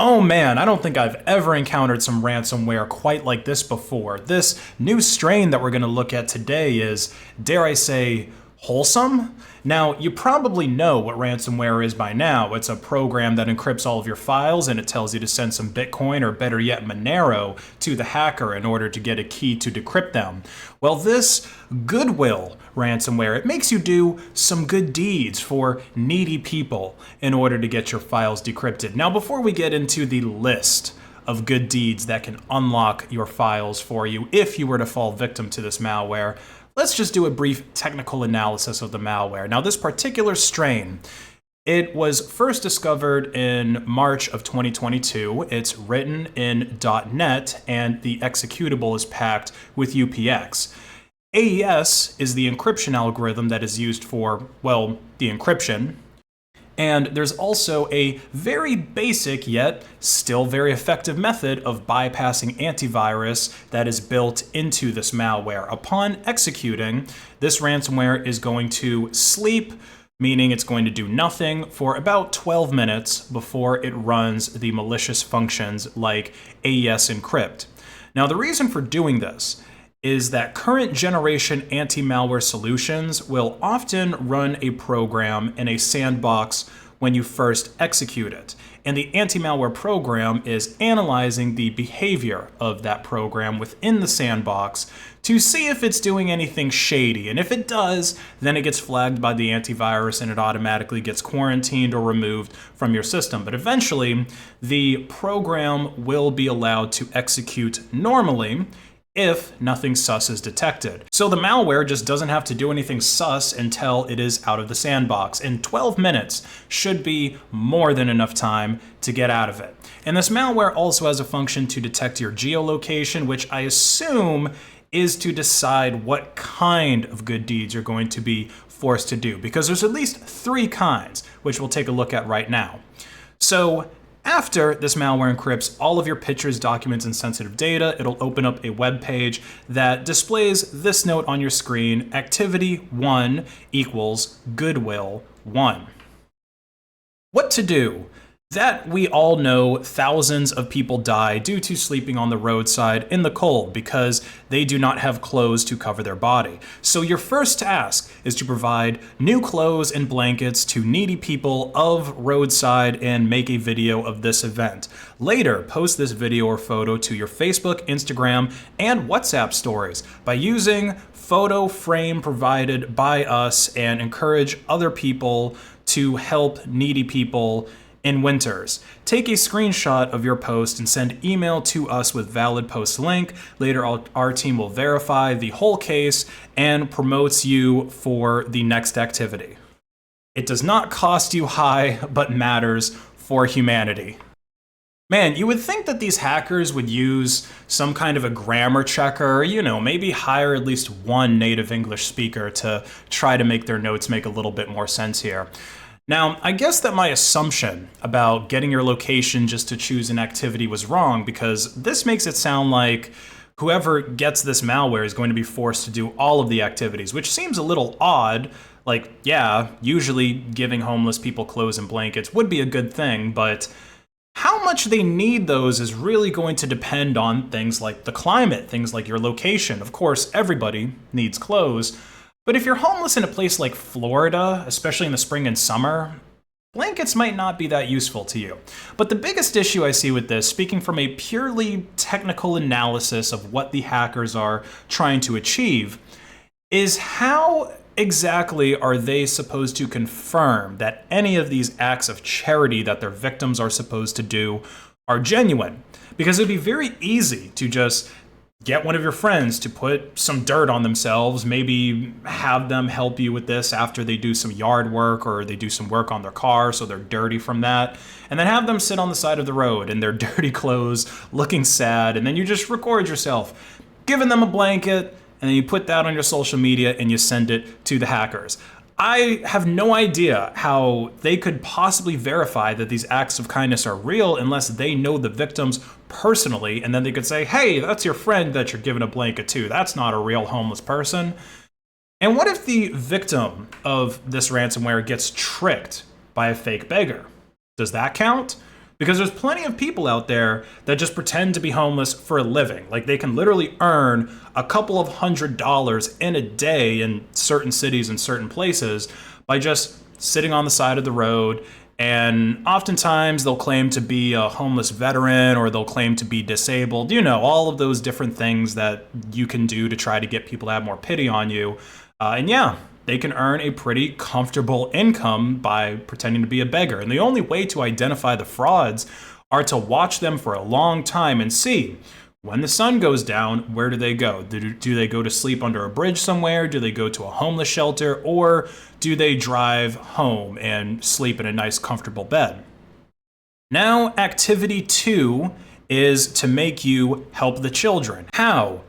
Oh man, I don't think I've ever encountered some ransomware quite like this before. This new strain that we're going to look at today is, dare I say, wholesome? Now, you probably know what ransomware is by now. It's a program that encrypts all of your files and it tells you to send some Bitcoin or better yet Monero to the hacker in order to get a key to decrypt them. Well, this Goodwill ransomware, it makes you do some good deeds for needy people in order to get your files decrypted. Now, before we get into the list of good deeds that can unlock your files for you if you were to fall victim to this malware, let's just do a brief technical analysis of the malware. Now, this particular strain, it was first discovered in March of 2022. It's written in .NET, and the executable is packed with UPX. AES is the encryption algorithm that is used for, well, the encryption. And there's also a very basic yet still very effective method of bypassing antivirus that is built into this malware. Upon executing, this ransomware is going to sleep, meaning it's going to do nothing for about 12 minutes before it runs the malicious functions like AES encrypt. Now, the reason for doing this is that current generation anti-malware solutions will often run a program in a sandbox when you first execute it. And the anti-malware program is analyzing the behavior of that program within the sandbox to see if it's doing anything shady. And if it does, then it gets flagged by the antivirus and it automatically gets quarantined or removed from your system. But eventually, the program will be allowed to execute normally if nothing sus is detected. So the malware just doesn't have to do anything sus until it is out of the sandbox, and 12 minutes should be more than enough time to get out of it. And this malware also has a function to detect your geolocation, which I assume is to decide what kind of good deeds you're going to be forced to do, because there's at least 3 kinds, which we'll take a look at right now. So after this malware encrypts all of your pictures, documents, and sensitive data, it'll open up a web page that displays this note on your screen: activity 1 equals Goodwill 1. What to do? That we all know thousands of people die due to sleeping on the roadside in the cold because they do not have clothes to cover their body. So your first task is to provide new clothes and blankets to needy people of roadside and make a video of this event. Later, post this video or photo to your Facebook, Instagram, and WhatsApp stories by using photo frame provided by us, and encourage other people to help needy people in winters. Take a screenshot of your post and send email to us with valid post link. Later, our team will verify the whole case and promotes you for the next activity. It does not cost you high, but matters for humanity. Man, you would think that these hackers would use some kind of a grammar checker, maybe hire at least one native English speaker to try to make their notes make a little bit more sense here. Now, I guess that my assumption about getting your location just to choose an activity was wrong, because this makes it sound like whoever gets this malware is going to be forced to do all of the activities, which seems a little odd. Like, yeah, usually giving homeless people clothes and blankets would be a good thing, but how much they need those is really going to depend on things like the climate, things like your location. Of course, everybody needs clothes. But if you're homeless in a place like Florida, especially in the spring and summer, blankets might not be that useful to you. But the biggest issue I see with this, speaking from a purely technical analysis of what the hackers are trying to achieve, is how exactly are they supposed to confirm that any of these acts of charity that their victims are supposed to do are genuine? Because it'd be very easy to just get one of your friends to put some dirt on themselves, maybe have them help you with this after they do some yard work or they do some work on their car so they're dirty from that, and then have them sit on the side of the road in their dirty clothes looking sad, and then you just record yourself giving them a blanket, and then you put that on your social media and you send it to the hackers. I have no idea how they could possibly verify that these acts of kindness are real unless they know the victims personally, and then they could say, hey, that's your friend that you're giving a blanket to. That's not a real homeless person. And what if the victim of this ransomware gets tricked by a fake beggar? Does that count? Because there's plenty of people out there that just pretend to be homeless for a living. Like they can literally earn a couple of $100s in a day in certain cities and certain places by just sitting on the side of the road. And oftentimes they'll claim to be a homeless veteran or they'll claim to be disabled. You know, all of those different things that you can do to try to get people to have more pity on you. And yeah, they can earn a pretty comfortable income by pretending to be a beggar. And the only way to identify the frauds are to watch them for a long time and see when the sun goes down, where do they go? Do they go to sleep under a bridge somewhere? Do they go to a homeless shelter? Or do they drive home and sleep in a nice, comfortable bed? Now, activity 2 is to make you help the children. How?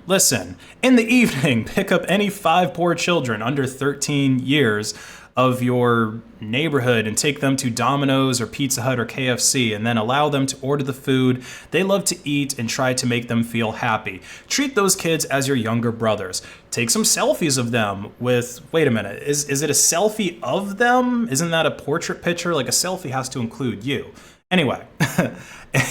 Listen, in the evening, pick up any 5 poor children under 13 years of your neighborhood and take them to Domino's or Pizza Hut or KFC and then allow them to order the food they love to eat and try to make them feel happy. Treat those kids as your younger brothers. Take some selfies of them with, wait a minute, is it a selfie of them? Isn't that a portrait picture? Like a selfie has to include you. Anyway,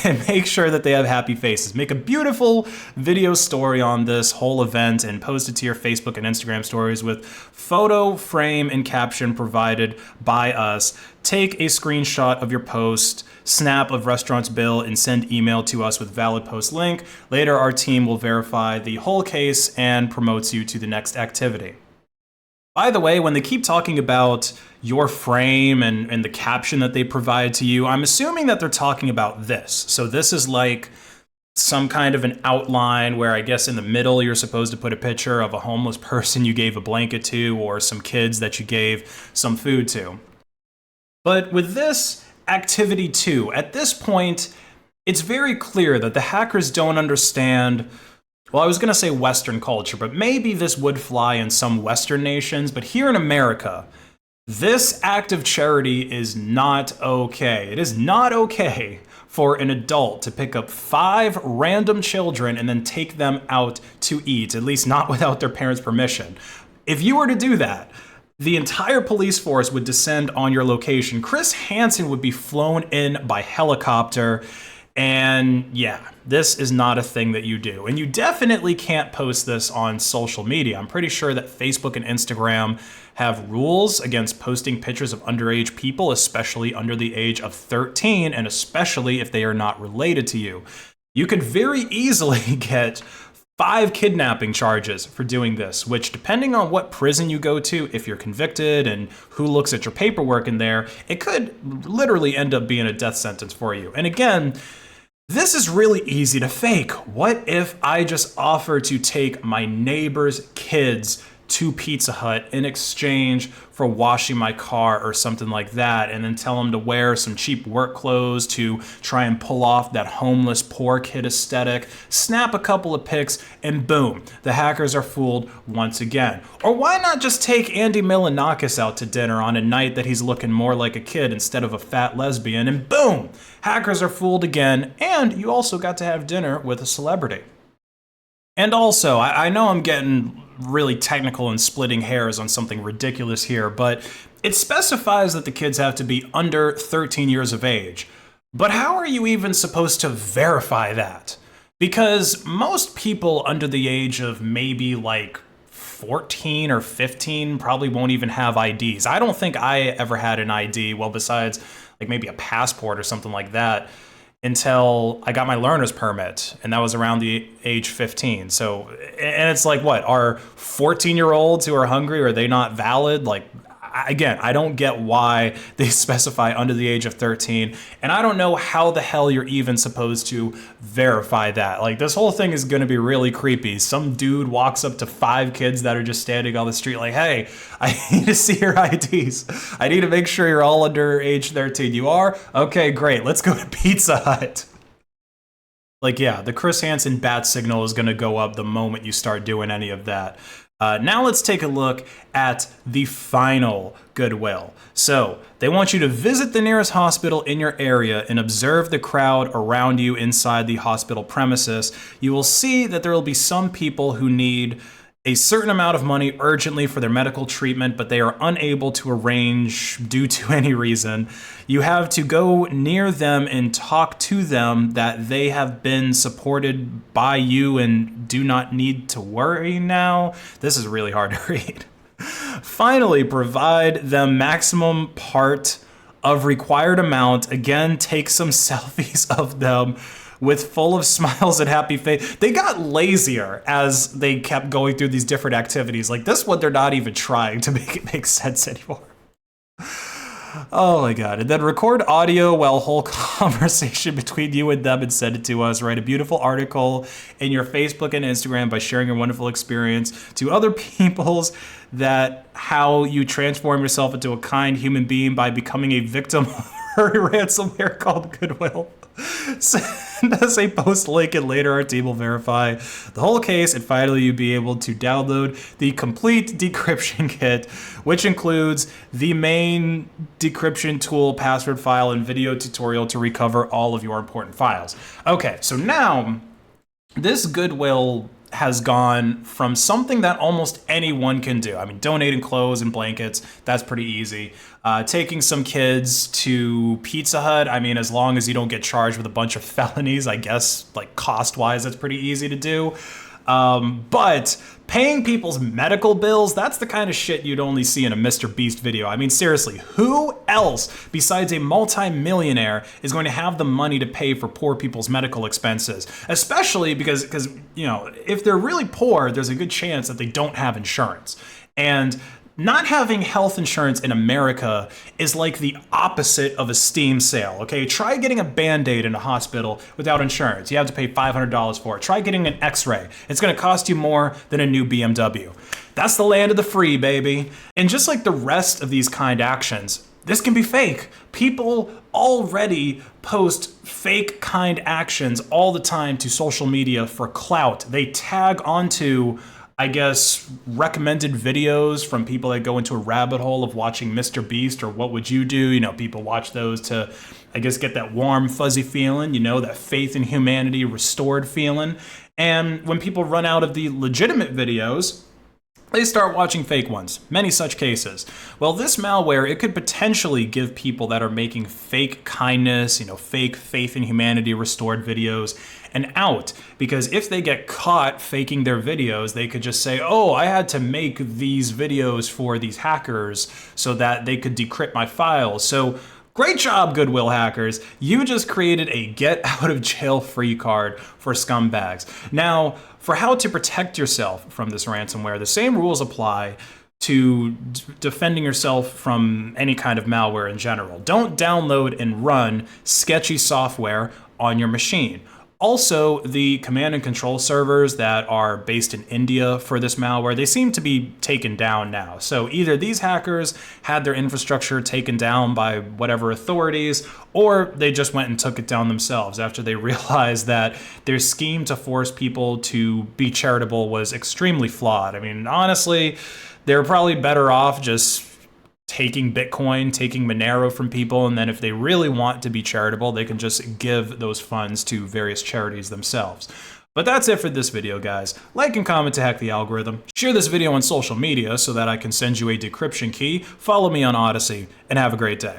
and make sure that they have happy faces. Make a beautiful video story on this whole event and post it to your Facebook and Instagram stories with photo, frame, and caption provided by us. Take a screenshot of your post, snap of restaurant's bill, and send email to us with valid post link. Later, our team will verify the whole case and promotes you to the next activity. By the way, when they keep talking about your frame and the caption that they provide to you, I'm assuming that they're talking about this. So this is like some kind of an outline where I guess in the middle you're supposed to put a picture of a homeless person you gave a blanket to or some kids that you gave some food to. But with this activity 2, at this point, it's very clear that the hackers don't understand. Well, I was going to say Western culture, but maybe this would fly in some Western nations. But here in America, this act of charity is not okay. It is not okay for an adult to pick up 5 random children and then take them out to eat, at least not without their parents' permission. If you were to do that, the entire police force would descend on your location. Chris Hansen would be flown in by helicopter. And yeah, this is not a thing that you do. And you definitely can't post this on social media. I'm pretty sure that Facebook and Instagram have rules against posting pictures of underage people, especially under the age of 13, and especially if they are not related to you. You could very easily get 5 kidnapping charges for doing this, which depending on what prison you go to, if you're convicted and who looks at your paperwork in there, it could literally end up being a death sentence for you. And again, this is really easy to fake. What if I just offer to take my neighbor's kids to Pizza Hut in exchange for washing my car or something like that, and then tell them to wear some cheap work clothes to try and pull off that homeless poor kid aesthetic, snap a couple of pics, and boom, the hackers are fooled once again. Or why not just take Andy Milonakis out to dinner on a night that he's looking more like a kid instead of a fat lesbian, and boom, hackers are fooled again, and you also got to have dinner with a celebrity. And also, I know I'm getting really technical and splitting hairs on something ridiculous here, but it specifies that the kids have to be under 13 years of age. But how are you even supposed to verify that? Because most people under the age of maybe like 14 or 15 probably won't even have IDs. I don't think I ever had an ID, well, besides like maybe a passport or something like that, until I got my learner's permit, and that was around the age 15. So, and it's like, what, are 14-year-olds who are hungry, are they not valid? Like, again, I don't get why they specify under the age of 13, and I don't know how the hell you're even supposed to verify that. Like, this whole thing is gonna be really creepy. Some dude walks up to 5 kids that are just standing on the street like, hey, I need to see your IDs. I need to make sure you're all under age 13. You are? Okay, great. Let's go to Pizza Hut. Like, yeah, the Chris Hansen bat signal is gonna go up the moment you start doing any of that. Now let's take a look at the final Goodwill. So they want you to visit the nearest hospital in your area and observe the crowd around you inside the hospital premises. You will see that there will be some people who need a certain amount of money urgently for their medical treatment, but they are unable to arrange due to any reason, you have to go near them and talk to them that they have been supported by you and do not need to worry now. This is really hard to read. Finally, provide them maximum part of required amount. Again, take some selfies of them with full of smiles and happy face. They got lazier as they kept going through these different activities. Like this one, they're not even trying to make it make sense anymore. Oh my God. And then record audio while whole conversation between you and them and send it to us. Write a beautiful article in your Facebook and Instagram by sharing your wonderful experience to other people's that how you transform yourself into a kind human being by becoming a victim of a ransomware called Goodwill. Send us a post link and later our team will verify the whole case, and finally you'll be able to download the complete decryption kit, which includes the main decryption tool, password file, and video tutorial to recover all of your important files. Okay, so now this Goodwill has gone from something that almost anyone can do. I mean, donating clothes and blankets, that's pretty easy. Taking some kids to Pizza Hut, I mean, as long as you don't get charged with a bunch of felonies, I guess, like cost-wise, that's pretty easy to do. But paying people's medical bills, that's the kind of shit you'd only see in a Mr. Beast video. I mean, seriously, who else besides a multi-millionaire is going to have the money to pay for poor people's medical expenses? Especially because, you know, if they're really poor, there's a good chance that they don't have insurance. And not having health insurance in America is like the opposite of a Steam sale, okay? Try getting a Band-Aid in a hospital without insurance. You have to pay $500 for it. Try getting an X-ray. It's gonna cost you more than a new BMW. That's the land of the free, baby. And just like the rest of these kind actions, this can be fake. People already post fake kind actions all the time to social media for clout. They tag onto, I guess, recommended videos from people that go into a rabbit hole of watching Mr. Beast or What Would You Do? You know, people watch those to, I guess, get that warm, fuzzy feeling, you know, that faith in humanity restored feeling. And when people run out of the legitimate videos, they start watching fake ones. Many such cases. Well, this malware, it could potentially give people that are making fake kindness, you know, fake faith in humanity restored videos an out, because if they get caught faking their videos, they could just say, oh, I had to make these videos for these hackers so that they could decrypt my files. So great job, Goodwill hackers. You just created a get out of jail free card for scumbags. Now, for how to protect yourself from this ransomware, the same rules apply to defending yourself from any kind of malware in general. Don't download and run sketchy software on your machine. Also, the command and control servers that are based in India for this malware, they seem to be taken down now. So either these hackers had their infrastructure taken down by whatever authorities, or they just went and took it down themselves after they realized that their scheme to force people to be charitable was extremely flawed. I mean, honestly, they're probably better off just taking Bitcoin, taking Monero from people, and then if they really want to be charitable, they can just give those funds to various charities themselves. But that's it for this video, guys. Like and comment to hack the algorithm. Share this video on social media so that I can send you a decryption key. Follow me on Odyssey, and have a great day.